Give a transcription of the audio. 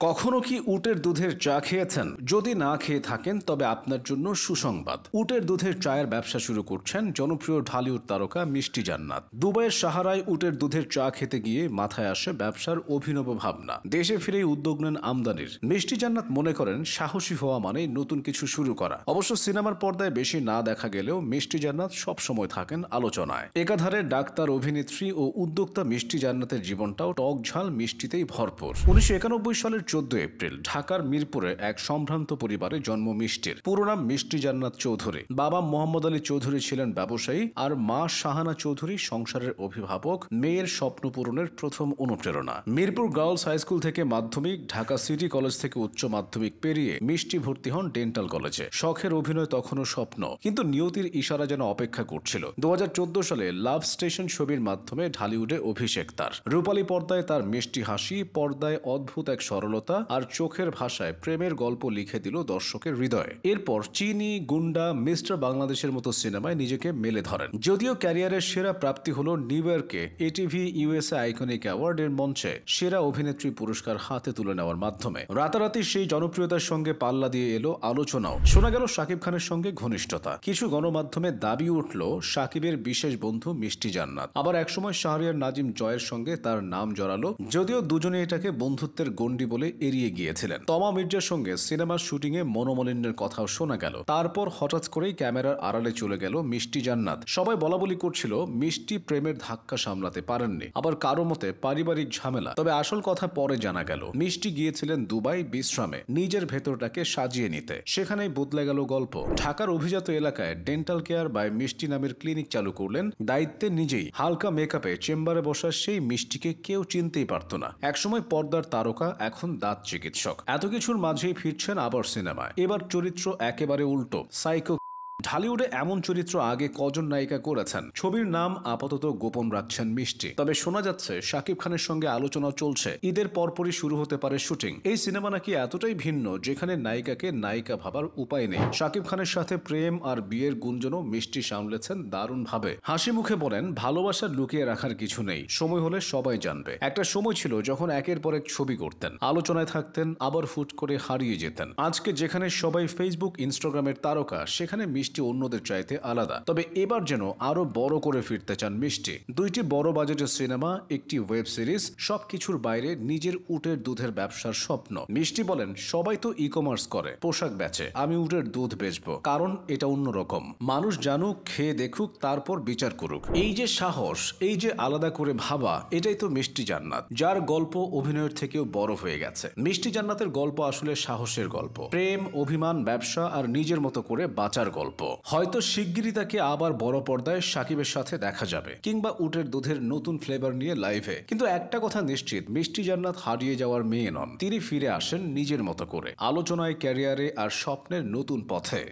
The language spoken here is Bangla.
কখনো কি উটের দুধের চা খেয়েছেন? যদি না খেয়ে থাকেন তবে আপনার জন্য সুসংবাদ। উটের দুধের চায়ের ব্যবসা শুরু করছেন জনপ্রিয় ঢালিউড তারকা মিষ্টি জান্নাত। দুবাইয়ের সাহারায় উটের দুধের চা খেতে গিয়ে মাথায় আসে ব্যবসার অভিনব ভাবনা। দেশে ফিরেই উদ্যোগ নেন আমদানির। মিষ্টি জান্নাত মনে করেন সাহসী হওয়া মানে নতুন কিছু শুরু করা। অবশ্য সিনেমার পর্দায় বেশি না দেখা গেলেও মিষ্টি জান্নাত সবসময় থাকেন আলোচনায়। একাধারে ডাক্তার, অভিনেত্রী ও উদ্যোক্তা মিষ্টি জান্নাতের জীবনটাও টক ঝাল মিষ্টিতেই ভরপুর। 1991 সালের 14 এপ্রিল ঢাকার মিরপুরে এক সম্ভ্রান্ত পরিবারে জন্ম মিষ্টির। পুরো নাম মিষ্টি জান্নাত চৌধুরী। বাবা মোহাম্মদ আলী চৌধুরী ছিলেন ব্যবসায়ী আর মা শাহানা চৌধুরী সংসারের অভিভাবক, মেয়ের স্বপ্ন পূরণের প্রথম অনুপ্রেরণা। মিরপুর গার্লস হাই স্কুল থেকে মাধ্যমিক, ঢাকা সিটি কলেজ থেকে উচ্চ মাধ্যমিক পেরিয়ে মিষ্টি ভর্তি হন ডেন্টাল কলেজে। শখের অভিনয় তখনও স্বপ্ন, কিন্তু নিয়তির ইশারা যেন অপেক্ষা করছিল। 2014 সালে লাভ স্টেশন ছবির মাধ্যমে ঢালিউডে অভিষেক তার। রূপালী পর্দায় তার মিষ্টি হাসি, পর্দায় অদ্ভুত এক সরলতা আর চোখের ভাষায় প্রেমের গল্প লিখে দিল দর্শকের হৃদয়ে। এরপর চিনি, গুন্ডা, মিস্টার বাংলাদেশের মতো সিনেমায় নিজেকে মেলে ধরেন। যদিও ক্যারিয়ারের সেরা প্রাপ্তি হল নিউ ইয়র্কে এটিভি ইউএসএ আইকনিক অ্যাওয়ার্ডের মঞ্চে সেরা অভিনেত্রী পুরস্কার হাতে তুলে নেওয়ার মাধ্যমে। রাতারাতি সেই জনপ্রিয়তার সঙ্গে পাল্লা দিয়ে এলো আলোচনাও। শোনা গেল শাকিব খানের সঙ্গে ঘনিষ্ঠতা। কিছু গণমাধ্যমে দাবি উঠল শাকিবের বিশেষ বন্ধু মিষ্টি জান্নাত। আবার একসময় শাহরিয়ার নাজিম জয়ের সঙ্গে তার নাম জড়ালো, যদিও দুজনে এটাকে বন্ধুত্বের গণ্ডি বলে এড়িয়ে গিয়েছিলেন। তমা মির্জার সঙ্গে সিনেমার শুটিংয়ে মনোমালিন্যের কথাও শোনা গেল। তারপর হঠাৎ করেই ক্যামেরার আড়ালে চলে গেল মিষ্টি জান্নাত। সবাই বলাবলি করছিল মিষ্টি প্রেমের ধাক্কা সামলাতে পারেননি, আবার কারো মতে পারিবারিক ঝামেলা। তবে আসল কথা পরে জানা গেল, মিষ্টি গিয়েছিলেন দুবাই বিশ্রামে, নিজের ভেতরটাকে সাজিয়ে নিতে। সেখানেই বদলে গেল গল্প। ঢাকার অভিজাত এলাকায় ডেন্টাল কেয়ার বাই মিষ্টি নামের ক্লিনিক চালু করলেন দায়িত্বে নিজেই। হালকা মেকআপে চেম্বারে বসা সেই মিষ্টিকে কেউ চিনতেই পারত না। একসময় পর্দার তারকা, এখন দাঁত চিকিৎসক। এত কিছুর মাঝেই ফিরছেন আবার সিনেমায়। এবার চরিত্র একেবারে উল্টো, সাইকো। ঢালিউডে এমন চরিত্র আগে কজন নায়িকা করেছেন? ছবির নাম আপাতত গোপন রাখছেন মিষ্টি। তবে শোনা যাচ্ছে শাকিব খানের সঙ্গে আলোচনা চলছে, ঈদের পরপরই শুরু হতে পারে শুটিং। এই সিনেমা নাকি এতটাই ভিন্ন যেখানে নায়িকাকে নায়িকা ভাবার উপায় নেই। শাকিব খানের সাথে প্রেম আর বিয়ের গুঞ্জনও মিষ্টি সামলেছেন দারুণভাবে। হাসি মুখে বলেন, ভালোবাসা লুকিয়ে রাখার কিছু নেই, সময় হলে সবাই জানবে। একটা সময় ছিল যখন একের পর এক ছবি করতেন, আলোচনায় থাকতেন, আবার ফুট করে হারিয়ে যেতেন। আজকে যেখানে সবাই ফেসবুক, ইনস্টাগ্রামের তারকা, সেখানে মিষ্টি অন্যদের চাইতে আলাদা। তবে এবার যেন আরো বড় করে ফিরতে চান মিষ্টি। 2টি বড় বাজেটের সিনেমা, একটি ওয়েব সিরিজ, সবকিছুর বাইরে নিজের উটের দুধের ব্যবসার স্বপ্ন। মিষ্টি বলেন, সবাই তো ই কমার্স করে, পোশাক বেচে, আমি উটের দুধ বেচবো, কারণ এটা অন্যরকম। মানুষ জানুক, খেয়ে দেখুক, তারপর বিচার করুক। এই যে সাহস, এই যে আলাদা করে ভাবা, এটাই তো মিষ্টি জান্নাত, যার গল্প অভিনয়ের থেকেও বড় হয়ে গেছে। মিষ্টি জান্নাতের গল্প আসলে সাহসের গল্প, প্রেম, অভিমান, ব্যবসা আর নিজের মতো করে বাঁচার গল্প। হয়তো শিগগিরই তাকে আবার বড় পর্দায় শাকিবের সাথে দেখা যাবে, কিংবা উটের দুধের নতুন ফ্লেভার নিয়ে লাইভে। কিন্তু একটা কথা নিশ্চিত, মিষ্টি জান্নাত হারিয়ে যাওয়ার মেয়ে নন। তিনি ফিরে আসেন নিজের মতো করে, আলোচনায়, ক্যারিয়ারে আর স্বপ্নের নতুন পথে।